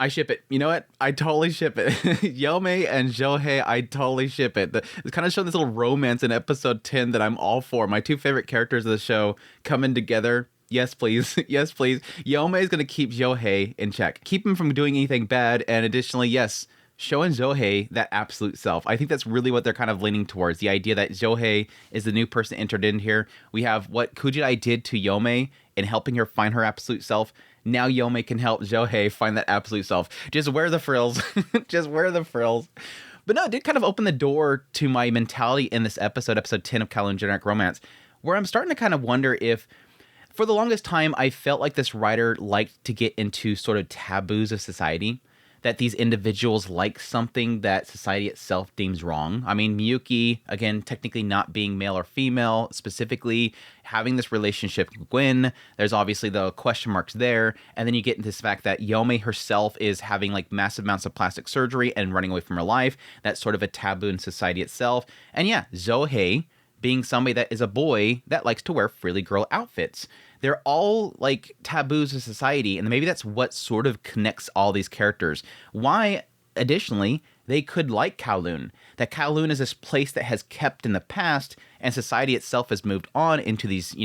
I ship it. You know what? I totally ship it. Yome and Xiaohei, I totally ship it. It's kind of showing this little romance in episode 10 that I'm all for. My two favorite characters of the show coming together. Yes, please. Yes, please. Yaomei is going to keep Xiaohei in check. Keep him from doing anything bad. And additionally, yes, showing Xiaohei that absolute self. I think that's really what they're kind of leaning towards. The idea that Xiaohei is the new person entered in here. We have what Kujirai did to Yaomei in helping her find her absolute self. Now Yaomei can help Xiaohei find that absolute self. Just wear the frills. Just wear the frills. But no, it did kind of open the door to my mentality in this episode 10 of KOWLOON Generic Romance, where I'm starting to kind of wonder if, for the longest time, I felt like this writer liked to get into sort of taboos of society, that these individuals like something that society itself deems wrong. I mean, Miyuki, again, technically not being male or female, specifically having this relationship with Gwen, there's obviously the question marks there, and then you get into this fact that Yaomei herself is having like massive amounts of plastic surgery and running away from her life. That's sort of a taboo in society itself. And yeah, Xiaohei being somebody that is a boy that likes to wear frilly girl outfits. They're all like taboos of society, and maybe that's what sort of connects all these characters. Why, additionally, they could like KOWLOON. That KOWLOON is this place that has kept in the past, and society itself has moved on into these,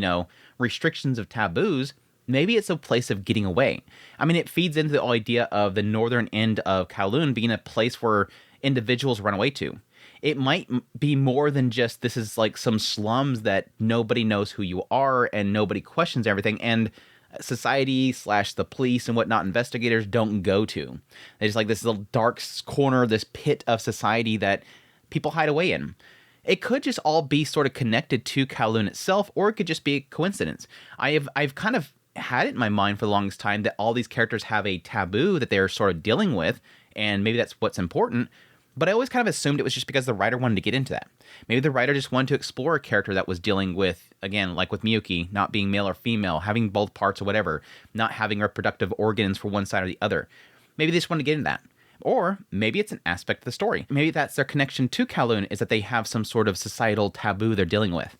restrictions of taboos. Maybe it's a place of getting away. I mean, it feeds into the idea of the northern end of KOWLOON being a place where individuals run away to. It might be more than just this is like some slums that nobody knows who you are and nobody questions everything, and society / the police and whatnot, investigators don't go to. It's like this little dark corner, this pit of society that people hide away in. It could just all be sort of connected to KOWLOON itself, or it could just be a coincidence. I've kind of had it in my mind for the longest time that all these characters have a taboo that they're sort of dealing with, and maybe that's what's important. But I always kind of assumed it was just because the writer wanted to get into that. Maybe the writer just wanted to explore a character that was dealing with, again, like with Miyuki, not being male or female, having both parts or whatever, not having reproductive organs for one side or the other. Maybe they just wanted to get into that. Or maybe it's an aspect of the story. Maybe that's their connection to KOWLOON, is that they have some sort of societal taboo they're dealing with.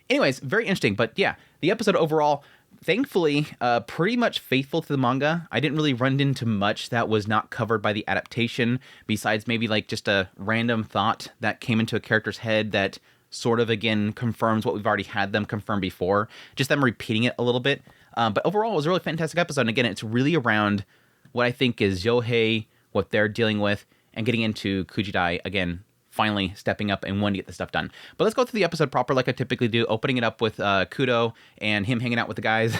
Anyways, very interesting. But yeah, the episode overall, thankfully, pretty much faithful to the manga. I didn't really run into much that was not covered by the adaptation, besides maybe like just a random thought that came into a character's head that sort of, again, confirms what we've already had them confirm before. Just them repeating it a little bit. But overall, it was a really fantastic episode. And again, it's really around what I think is Xiaohei, what they're dealing with, and getting into Kujirai, again, finally stepping up and wanting to get the stuff done. But let's go through the episode proper like I typically do, opening it up with Kudo and him hanging out with the guys,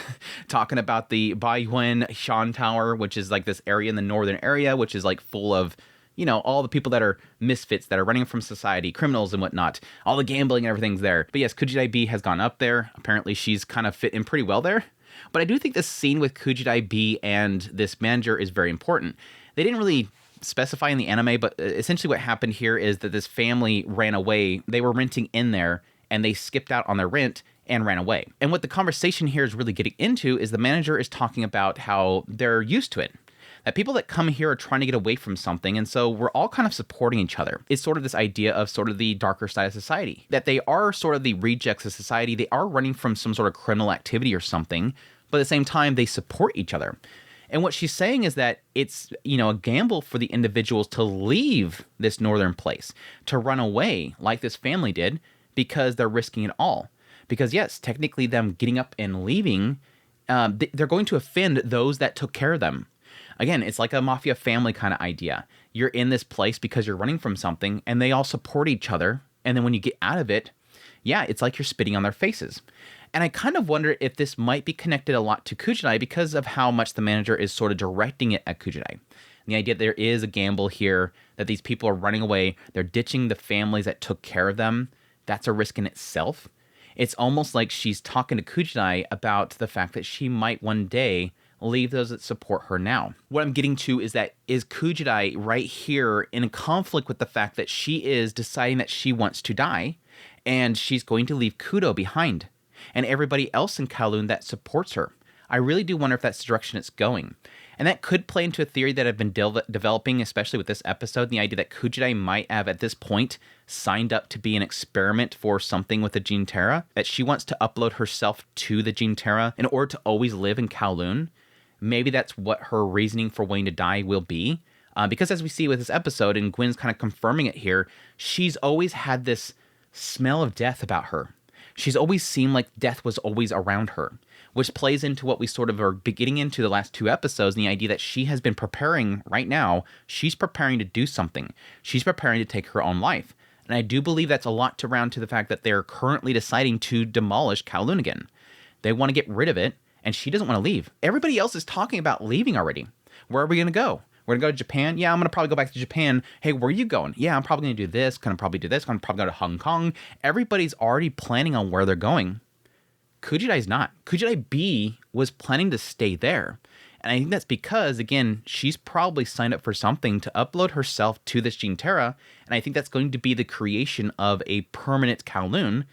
talking about the Baiyuan Shan Tower, which is like this area in the northern area, which is like full of, all the people that are misfits, that are running from society, criminals and whatnot. All the gambling and everything's there. But yes, Kujirai B has gone up there. Apparently she's kind of fit in pretty well there. But I do think this scene with Kujirai B and this manager is very important. They didn't really specify in the anime, but essentially what happened here is that this family ran away. They were renting in there, and they skipped out on their rent and ran away. And what the conversation here is really getting into is the manager is talking about how they're used to it. That people that come here are trying to get away from something, and so we're all kind of supporting each other. It's sort of this idea of sort of the darker side of society. That they are sort of the rejects of society. They are running from some sort of criminal activity or something, but at the same time, they support each other. And what she's saying is that it's, a gamble for the individuals to leave this northern place, to run away like this family did, because they're risking it all. Because yes, technically them getting up and leaving, they're going to offend those that took care of them. Again, it's like a mafia family kind of idea. You're in this place because you're running from something, and they all support each other. And then when you get out of it, yeah, it's like you're spitting on their faces. And I kind of wonder if this might be connected a lot to Kujirai because of how much the manager is sort of directing it at Kujirai. And the idea that there is a gamble here, that these people are running away, they're ditching the families that took care of them. That's a risk in itself. It's almost like she's talking to Kujirai about the fact that she might one day leave those that support her now. What I'm getting to is that is Kujirai right here in conflict with the fact that she is deciding that she wants to die, and she's going to leave Kudo behind, and everybody else in KOWLOON that supports her. I really do wonder if that's the direction it's going. And that could play into a theory that I've been developing, especially with this episode, the idea that Kujirai might have, at this point, signed up to be an experiment for something with the Gene Terra, that she wants to upload herself to the Gene Terra in order to always live in KOWLOON. maybe that's what her reasoning for wanting to die will be. Because as we see with this episode, and Gwen's kind of confirming it here, she's always had this smell of death about her. She's always seemed like death was always around her, which plays into what we sort of are getting into the last 2 episodes, and the idea that she has been preparing right now. She's preparing to do something. She's preparing to take her own life. And I do believe that's a lot to round to the fact that they're currently deciding to demolish Kowloon again. They want to get rid of it, and she doesn't want to leave. Everybody else is talking about leaving already. Where are we going to go? We're going to go to Japan? Yeah, I'm going to probably go back to Japan. Hey, where are you going? Yeah, I'm probably going to do this. Going to probably do this. Going to probably go to Hong Kong. Everybody's already planning on where they're going. Kujidai's not. Kujidai B was planning to stay there. And I think that's because, again, she's probably signed up for something to upload herself to this Gene Terra. And I think that's going to be the creation of a permanent Kowloon.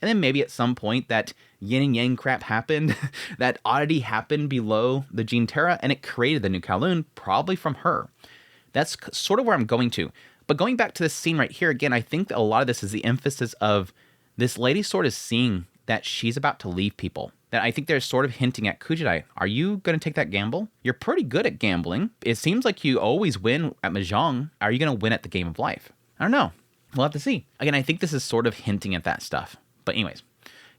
And then maybe at some point that yin and yang crap happened, that oddity happened below the Gene Terra, and it created the new Kowloon, probably from her. That's sort of where I'm going to. But going back to this scene right here, again, I think that a lot of this is the emphasis of this lady sort of seeing that she's about to leave people. That I think they're sort of hinting at Kujidai, are you going to take that gamble? You're pretty good at gambling. It seems like you always win at Mahjong. Are you going to win at the game of life? I don't know. We'll have to see. Again, I think this is sort of hinting at that stuff. But anyways,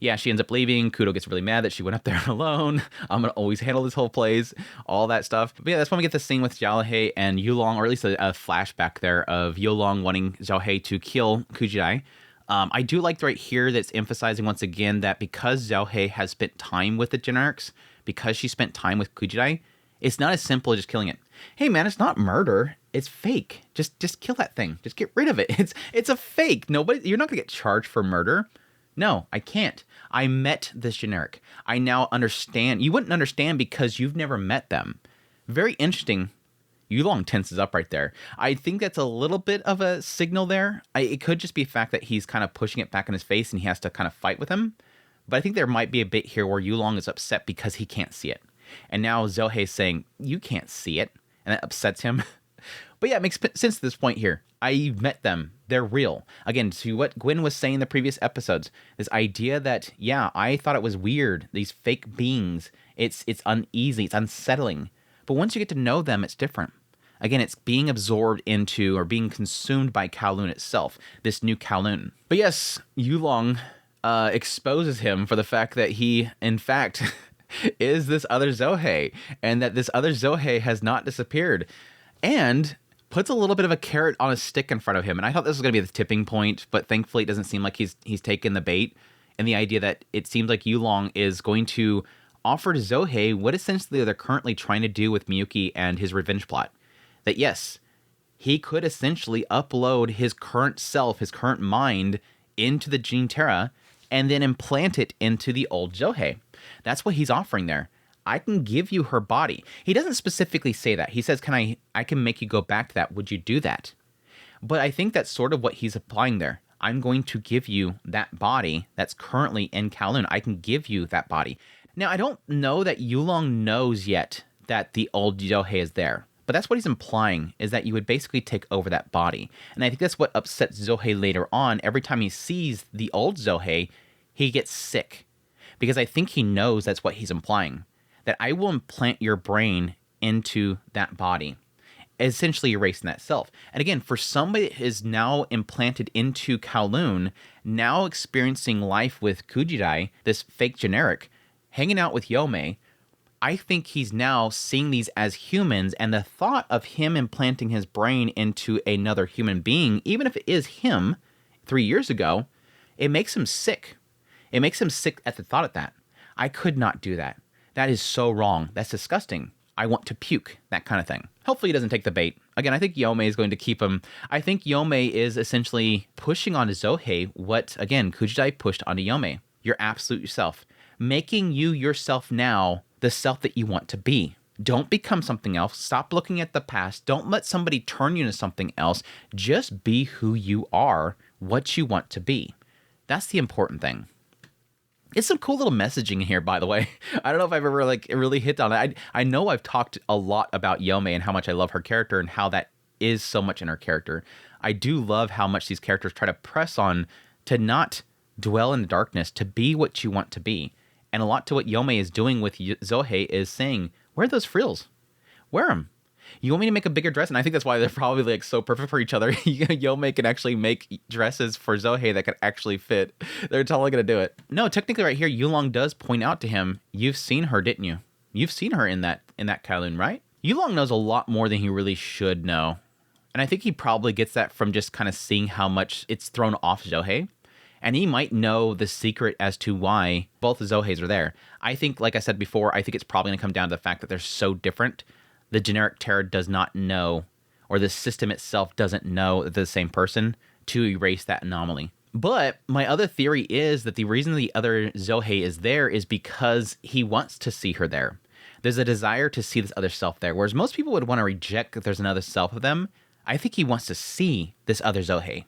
yeah, she ends up leaving. Kudo gets really mad that she went up there alone. I'm going to always handle this whole place, all that stuff. But yeah, that's when we get this scene with Xiaohei and Yulong, or at least a flashback there of Yulong wanting Xiaohei to kill Kujidai. I do like right here that's emphasizing once again that because Xiaohei has spent time with the generics, because she spent time with Kujidai, it's not as simple as just killing it. Hey man, it's not murder. It's fake. Just kill that thing. Just get rid of it. It's a fake. You're not gonna get charged for murder. No, I can't. I met this generic. I now understand. You wouldn't understand because you've never met them. Very interesting. Yulong tenses up right there. I think that's a little bit of a signal there. It could just be the fact that he's kind of pushing it back in his face and he has to kind of fight with him. But I think there might be a bit here where Yulong is upset because he can't see it. And now Zohei's saying, you can't see it. And that upsets him. But yeah, it makes sense to this point here. I met them. They're real. Again, to what Gwen was saying in the previous episodes, this idea that, yeah, I thought it was weird. These fake beings, it's uneasy, it's unsettling. But once you get to know them, it's different. Again, it's being absorbed into or being consumed by Kowloon itself, this new Kowloon. But yes, Yulong exposes him for the fact that he, in fact, is this other Zohei, and that this other Zohei has not disappeared. And puts a little bit of a carrot on a stick in front of him. And I thought this was going to be the tipping point, but thankfully it doesn't seem like he's taken the bait. And the idea that it seems like Yulong is going to offer to Zohei what essentially they're currently trying to do with Miyuki and his revenge plot. That yes, he could essentially upload his current self, his current mind, into the Gene Terra and then implant it into the old Zohei. That's what he's offering there. I can give you her body. He doesn't specifically say that. He says, I can make you go back to that. Would you do that? But I think that's sort of what he's applying there. I'm going to give you that body that's currently in Kowloon. I can give you that body. Now, I don't know that Yulong knows yet that the old Xiaohei is there. But that's what he's implying, is that you would basically take over that body. And I think that's what upsets Zohei later on. Every time he sees the old Zohei, he gets sick. Because I think he knows that's what he's implying. That I will implant your brain into that body, essentially erasing that self. And again, for somebody that is now implanted into Kowloon, now experiencing life with Kujidai, this fake generic, hanging out with Yaomei, I think he's now seeing these as humans, and the thought of him implanting his brain into another human being, even if it is him 3 years ago, it makes him sick. It makes him sick at the thought of that. I could not do that. That is so wrong. That's disgusting. I want to puke, that kind of thing. Hopefully he doesn't take the bait. Again, I think Yaomei is going to keep him. I think Yaomei is essentially pushing onto Zohei what, again, Kujidai pushed onto Yaomei. Your absolute yourself. Making you yourself now the self that you want to be. Don't become something else. Stop looking at the past. Don't let somebody turn you into something else. Just be who you are, what you want to be. That's the important thing. It's some cool little messaging here, by the way. I don't know if I've ever really hit on it. I know I've talked a lot about Yaomei and how much I love her character and how that is so much in her character. I do love how much these characters try to press on to not dwell in the darkness, to be what you want to be. And a lot to what Yaomei is doing with Zohei is saying, Wear those frills. Wear them. You want me to make a bigger dress? And I think that's why they're probably like so perfect for each other. Yomei can actually make dresses for Xiaohei that can actually fit. They're totally going to do it. No, technically right here, Yulong does point out to him, you've seen her, didn't you? You've seen her in that KOWLOON, right? Yulong knows a lot more than he really should know. And I think he probably gets that from just kind of seeing how much it's thrown off Xiaohei. And he might know the secret as to why both the Zoheis are there. I think, like I said before, I think it's probably going to come down to the fact that they're so different. The generic terror does not know, or the system itself doesn't know that they're the same person to erase that anomaly. But my other theory is that the reason the other Xiaohei is there is because he wants to see her there. There's a desire to see this other self there, whereas most people would want to reject that there's another self of them. I think he wants to see this other Xiaohei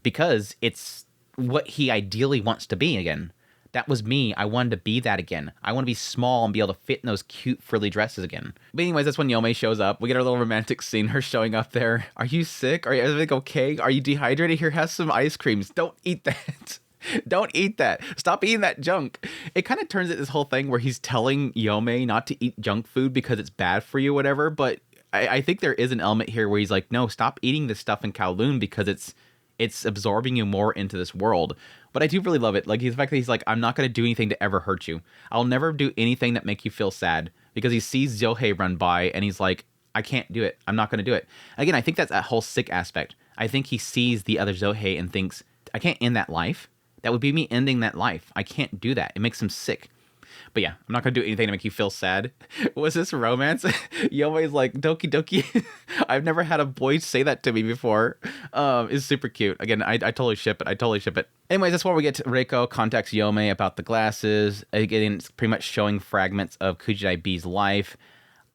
because it's what he ideally wants to be again. That was me. I wanted to be that again. I want to be small and be able to fit in those cute frilly dresses again. But anyways, that's when Yaomei shows up. We get our little romantic scene, her showing up there. Are you sick? Are you everything okay? Are you dehydrated? Here, have some ice creams. Don't eat that. Don't eat that. Stop eating that junk. It kind of turns into this whole thing where he's telling Yaomei not to eat junk food because it's bad for you, whatever. But I think there is an element here where he's like, no, stop eating this stuff in KOWLOON because it's absorbing you more into this world. But I do really love it. Like the fact that he's like, I'm not going to do anything to ever hurt you. I'll never do anything that make you feel sad, because he sees Xiaohei run by and he's like, I can't do it. I'm not going to do it. Again, I think that's a whole sick aspect. I think he sees the other Xiaohei and thinks, I can't end that life. That would be me ending that life. I can't do that. It makes him sick. But yeah, I'm not going to do anything to make you feel sad. Was this romance? Yomei's like, Doki Doki. I've never had a boy say that to me before. It's super cute. Again, I totally ship it. Anyways, that's where we get to Reiko contacts Yaomei about the glasses. Again, it's pretty much showing fragments of Kujirai B's life.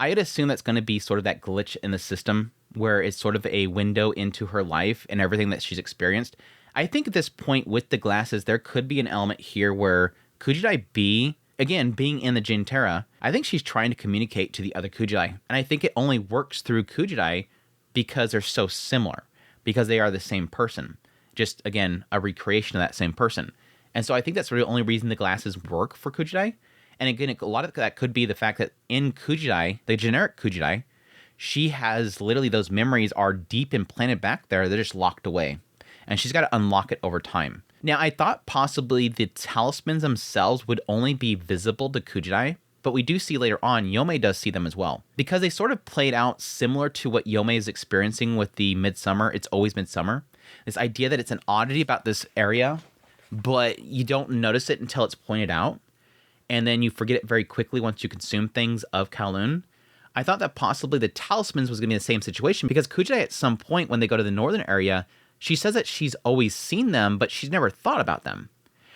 I'd assume that's going to be sort of that glitch in the system where it's sort of a window into her life and everything that she's experienced. I think at this point with the glasses, there could be an element here where Kujirai B, again, being in the Jin-Terra, I think she's trying to communicate to the other Kujirai. And I think it only works through Kujirai because they're so similar, because they are the same person. Just, again, a recreation of that same person. And so I think that's the only reason the glasses work for Kujirai. And again, a lot of that could be the fact that in Kujirai, the generic Kujirai, she has literally those memories are deep implanted back there. They're just locked away. And she's got to unlock it over time. Now, I thought possibly the talismans themselves would only be visible to Kujirai, but we do see later on, Yaomei does see them as well. Because they sort of played out similar to what Yaomei is experiencing with the Midsummer, It's Always Midsummer. This idea that it's an oddity about this area, but you don't notice it until it's pointed out. And then you forget it very quickly once you consume things of KOWLOON. I thought that possibly the talismans was going to be the same situation, because Kujirai at some point when they go to the northern area, she says that she's always seen them, but she's never thought about them.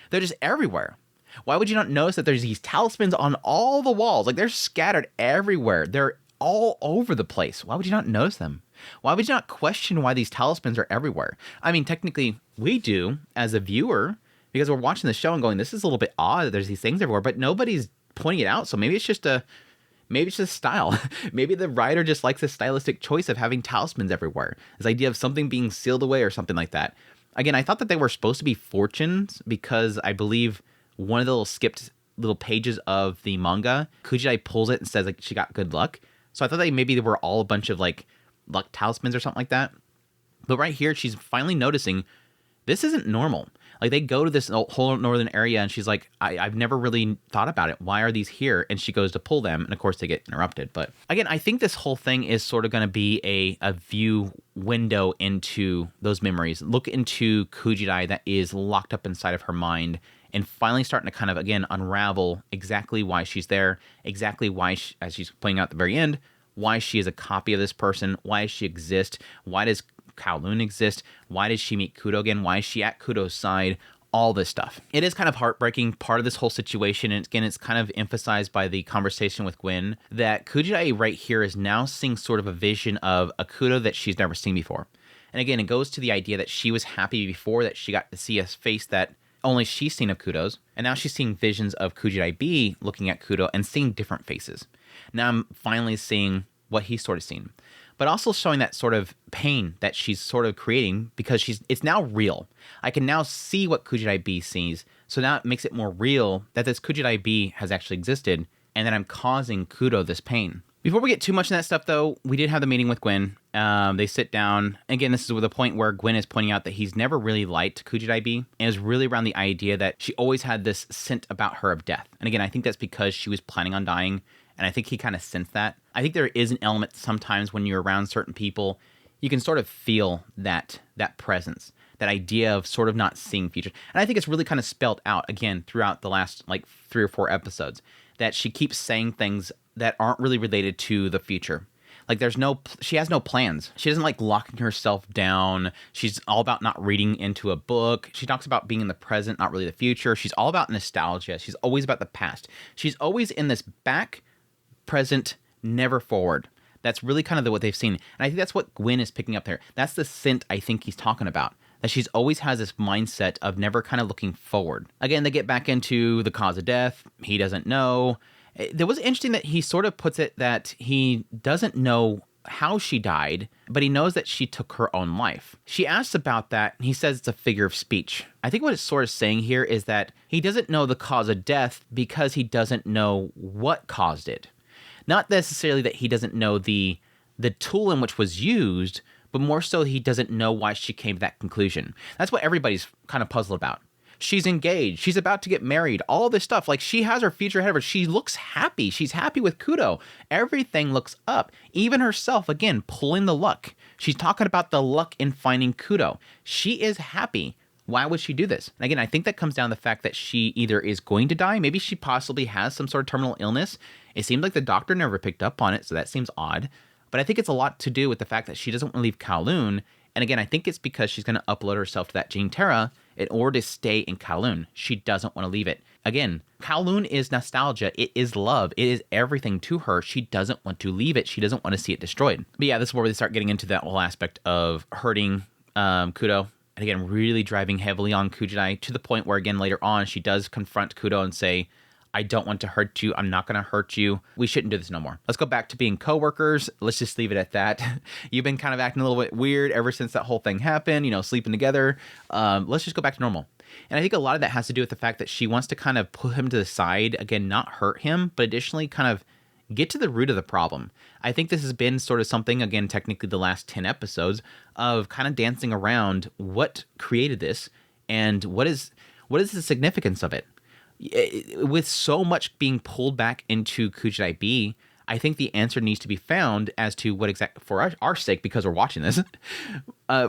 They're just everywhere. Why would you not notice that there's these talismans on all the walls? Like, they're scattered everywhere. They're all over the place. Why would you not notice them? Why would you not question why these talismans are everywhere? I mean, technically, we do as a viewer, because we're watching the show and going, this is a little bit odd that there's these things everywhere, but nobody's pointing it out. So maybe it's just style. Maybe the writer just likes the stylistic choice of having talismans everywhere. This idea of something being sealed away or something like that. Again, I thought that they were supposed to be fortunes, because I believe one of the little skipped little pages of the manga, Kujirai pulls it and says like she got good luck. So I thought maybe they were all a bunch of like luck talismans or something like that. But right here, she's finally noticing this isn't normal. Like, they go to this whole northern area and she's like, I've never really thought about it. Why are these here? And she goes to pull them. And of course they get interrupted. But again, I think this whole thing is sort of going to be a view window into those memories. Look into Kujirai that is locked up inside of her mind, and finally starting to kind of, again, unravel exactly why she's there, exactly why, as she's pointing out at the very end, why she is a copy of this person, why does she exist, why does KOWLOON exist, why did she meet Kudo again, why is she at Kudo's side, all this stuff. It is kind of heartbreaking part of this whole situation, and again, it's kind of emphasized by the conversation with Gwen, that Kujirai right here is now seeing sort of a vision of a Kudo that she's never seen before. And again, it goes to the idea that she was happy before that she got to see a face that only she's seen of Kudo's, and now she's seeing visions of Kujirai B looking at Kudo and seeing different faces. Now I'm finally seeing what he's sort of seen, but also showing that sort of pain that she's sort of creating, because it's now real. I can now see what Kujirai B sees, so now it makes it more real that this Kujirai B has actually existed, and that I'm causing Kudo this pain. Before we get too much in that stuff, though, we did have the meeting with Gwen. They sit down. Again, this is with a point where Gwen is pointing out that he's never really liked Kujiraibi, and it was really around the idea that she always had this scent about her of death. And again, I think that's because she was planning on dying, and I think he kind of sensed that. I think there is an element sometimes when you're around certain people, you can sort of feel that presence, that idea of sort of not seeing future. And I think it's really kind of spelled out, again, throughout the last, 3 or 4 episodes, that she keeps saying things that aren't really related to the future. She has no plans. She doesn't like locking herself down. She's all about not reading into a book. She talks about being in the present, not really the future. She's all about nostalgia. She's always about the past. She's always in this back, present, never forward. That's really kind of what they've seen. And I think that's what Gwen is picking up there. That's the scent I think he's talking about. That she's always has this mindset of never kind of looking forward. Again, they get back into the cause of death. He doesn't know. It was interesting that he sort of puts it that he doesn't know how she died, but he knows that she took her own life. She asks about that, and he says it's a figure of speech. I think what it's sort of saying here is that he doesn't know the cause of death because he doesn't know what caused it. Not necessarily that he doesn't know the tool in which was used, but more so he doesn't know why she came to that conclusion. That's what everybody's kind of puzzled about. She's engaged. She's about to get married. All this stuff. Like, she has her future ahead of her. She looks happy. She's happy with Kudo. Everything looks up. Even herself, again, pulling the luck. She's talking about the luck in finding Kudo. She is happy. Why would she do this? And again, I think that comes down to the fact that she either is going to die. Maybe she possibly has some sort of terminal illness. It seems like the doctor never picked up on it, so that seems odd. But I think it's a lot to do with the fact that she doesn't want to leave KOWLOON. And again, I think it's because she's going to upload herself to that Gene Terra in order to stay in KOWLOON. She doesn't want to leave it. Again, KOWLOON is nostalgia. It is love. It is everything to her. She doesn't want to leave it. She doesn't want to see it destroyed. But yeah, this is where they start getting into that whole aspect of hurting Kudo. And again, really driving heavily on Kujirai to the point where, again, later on, she does confront Kudo and say, I don't want to hurt you. I'm not going to hurt you. We shouldn't do this no more. Let's go back to being coworkers. Let's just leave it at that. You've been kind of acting a little bit weird ever since that whole thing happened, sleeping together. Let's just go back to normal. And I think a lot of that has to do with the fact that she wants to kind of put him to the side, again, not hurt him, but additionally kind of get to the root of the problem. I think this has been sort of something, again, technically the last 10 episodes of kind of dancing around what created this and what is the significance of it. With so much being pulled back into Kujiraibi, I think the answer needs to be found as to what exactly, for our sake, because we're watching this,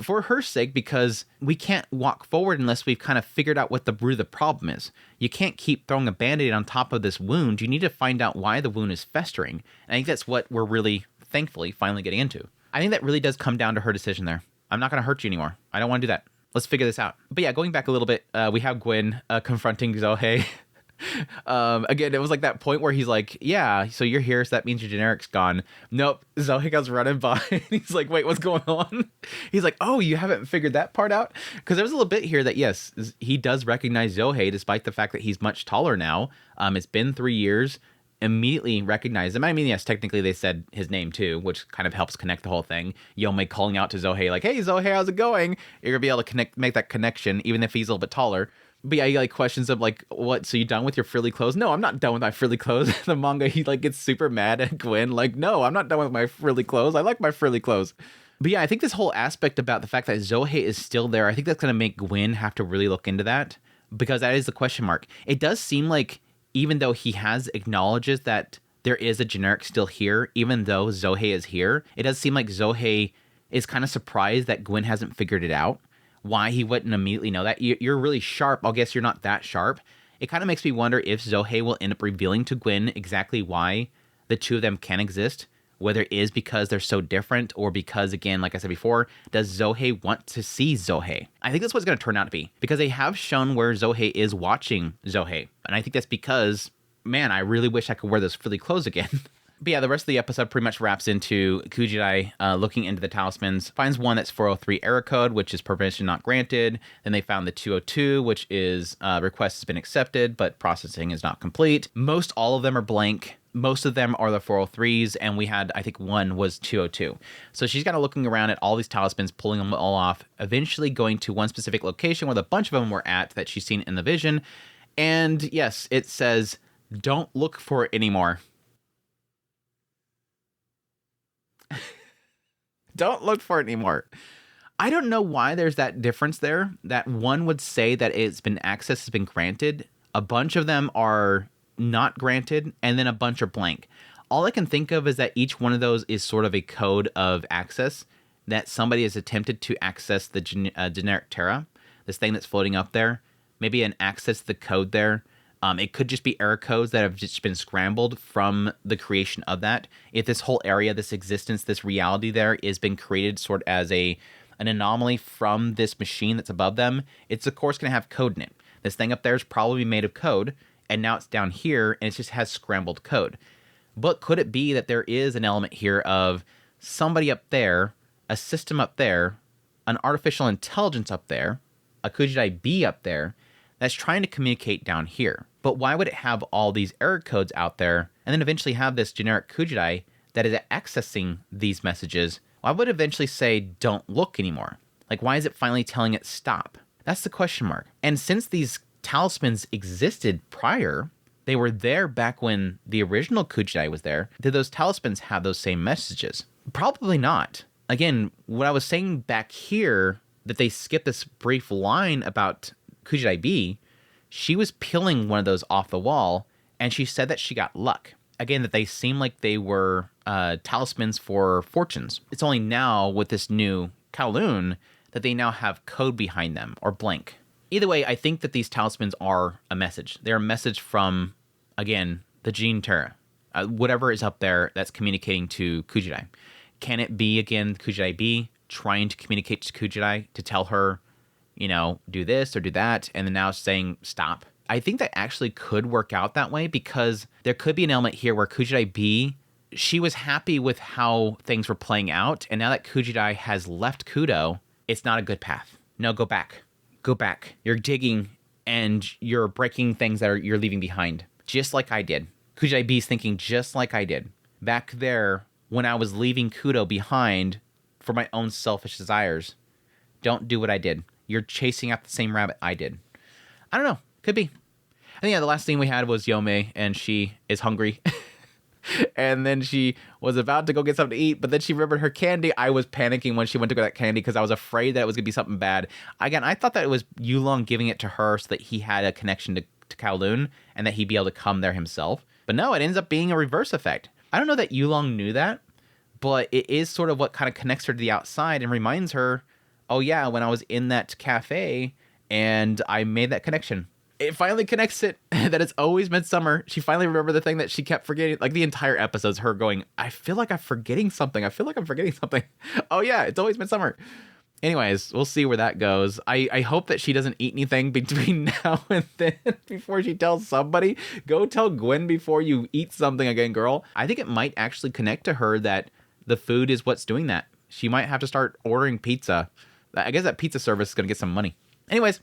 for her sake, because we can't walk forward unless we've kind of figured out what the root of the problem is. You can't keep throwing a Band-Aid on top of this wound. You need to find out why the wound is festering. And I think that's what we're really, thankfully, finally getting into. I think that really does come down to her decision there. I'm not going to hurt you anymore. I don't want to do that. Let's figure this out. But yeah, going back a little bit, we have Gwen confronting Xiaohei. Again, it was like that point where he's like, yeah, so you're here, so that means your generic's gone. Nope. Xiaohei goes running by. And he's like, wait, what's going on? He's like, oh, you haven't figured that part out? Because there was a little bit here that, yes, he does recognize Xiaohei, despite the fact that he's much taller now. It's been 3 years. Immediately recognized him. I mean, yes, technically they said his name too, which kind of helps connect the whole thing. Yaomei calling out to Xiaohei like, hey, Xiaohei, how's it going? You're going to be able to make that connection, even if he's a little bit taller. But yeah, he like questions him like, what, so you done with your frilly clothes? No, I'm not done with my frilly clothes. The manga, he like gets super mad at Gwen. Like, no, I'm not done with my frilly clothes. I like my frilly clothes. But yeah, I think this whole aspect about the fact that Xiaohei is still there, I think that's going to make Gwen have to really look into that, because that is the question mark. It does seem like even though he has acknowledges that there is a generic still here, even though Xiaohei is here, it does seem like Xiaohei is kind of surprised that Gwen hasn't figured it out. Why he wouldn't immediately know that. You're really sharp. I'll guess you're not that sharp. It kind of makes me wonder if Xiaohei will end up revealing to Gwen exactly why the two of them can exist. Whether it is because they're so different or because, again, like I said before, does Xiaohei want to see Xiaohei? I think that's what it's going to turn out to be, because they have shown where Xiaohei is watching Xiaohei. And I think that's because, man, I really wish I could wear those frilly clothes again. But yeah, the rest of the episode pretty much wraps into Kujirai looking into the talismans, finds one that's 403 error code, which is permission not granted. Then they found the 202, which is request has been accepted, but processing is not complete. Most all of them are blank. Most of them are the 403s, and we had, I think, one was 202. So she's kind of looking around at all these talismans, pulling them all off, eventually going to one specific location where a bunch of them were at that she's seen in the vision. And yes, it says Don't look for it anymore. Don't look for it anymore. I don't know why there's that difference there. That one would say that access has been granted. A bunch of them are not granted, and then a bunch are blank. All I can think of is that each one of those is sort of a code of access that somebody has attempted to access the generic Terra, this thing that's floating up there. Maybe an access to the code there. It could just be error codes that have just been scrambled from the creation of that. If this whole area, this existence, this reality there is been created sort of as an anomaly from this machine that's above them, it's of course going to have code in it. This thing up there is probably made of code, and now it's down here, and it just has scrambled code. But could it be that there is an element here of somebody up there, a system up there, an artificial intelligence up there, a Kujidai B up there, that's trying to communicate down here? But why would it have all these error codes out there and then eventually have this generic Kujidai that is accessing these messages? Why would it eventually say, don't look anymore? Like, why is it finally telling it stop? That's the question mark. And since these talismans existed prior, they were there back when the original Kujidai was there, did those talismans have those same messages? Probably not. Again, what I was saying back here, that they skipped this brief line about Kujidai B, she was peeling one of those off the wall, and she said that she got luck. Again, that they seem like they were talismans for fortunes. It's only now with this new KOWLOON that they now have code behind them, or blank. Either way, I think that these talismans are a message. They're a message from, again, the Gene Terra. Whatever is up there that's communicating to Kujidai. Can it be, again, Kujidai B trying to communicate to Kujidai to tell her, you know, do this or do that, and then now saying stop? I think that actually could work out that way, because there could be an element here where Kujidai B, she was happy with how things were playing out, and now that Kujidai has left Kudo, it's not a good path. No, go back. Go back. You're digging, and you're breaking things that you're leaving behind. Just like I did. Kujidai B's thinking just like I did. Back there, when I was leaving Kudo behind for my own selfish desires. Don't do what I did. You're chasing after the same rabbit I did. I don't know. Could be. And yeah, the last thing we had was Yaomei, and she is hungry. And then she was about to go get something to eat, but then she remembered her candy. I was panicking when she went to get that candy because I was afraid that it was going to be something bad. Again, I thought that it was Yulong giving it to her so that he had a connection to KOWLOON and that he'd be able to come there himself. But no, it ends up being a reverse effect. I don't know that Yulong knew that, but it is sort of what kind of connects her to the outside and reminds her, oh yeah, when I was in that cafe and I made that connection. It finally connects it that it's always midsummer. She finally remembered the thing that she kept forgetting. Like the entire episode's her going, I feel like I'm forgetting something. I feel like I'm forgetting something. Oh yeah, it's always midsummer. Anyways, we'll see where that goes. I hope that she doesn't eat anything between now and then before she tells somebody. Go tell Gwen before you eat something again, girl. I think it might actually connect to her that the food is what's doing that. She might have to start ordering pizza. I guess that pizza service is going to get some money. Anyways,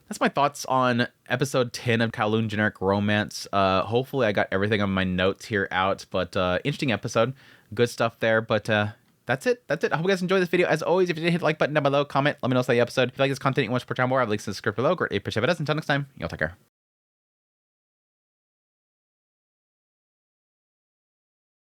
that's my thoughts on episode 10 of KOWLOON Generic Romance. Hopefully I got everything on my notes here out, but interesting episode. Good stuff there, but that's it. I hope you guys enjoyed this video. As always, if you did, hit the like button down below, comment, let me know what's the episode. If you like this content, you want to support channel more, I have links in the script below. Great, appreciate it. Until next time, y'all take care.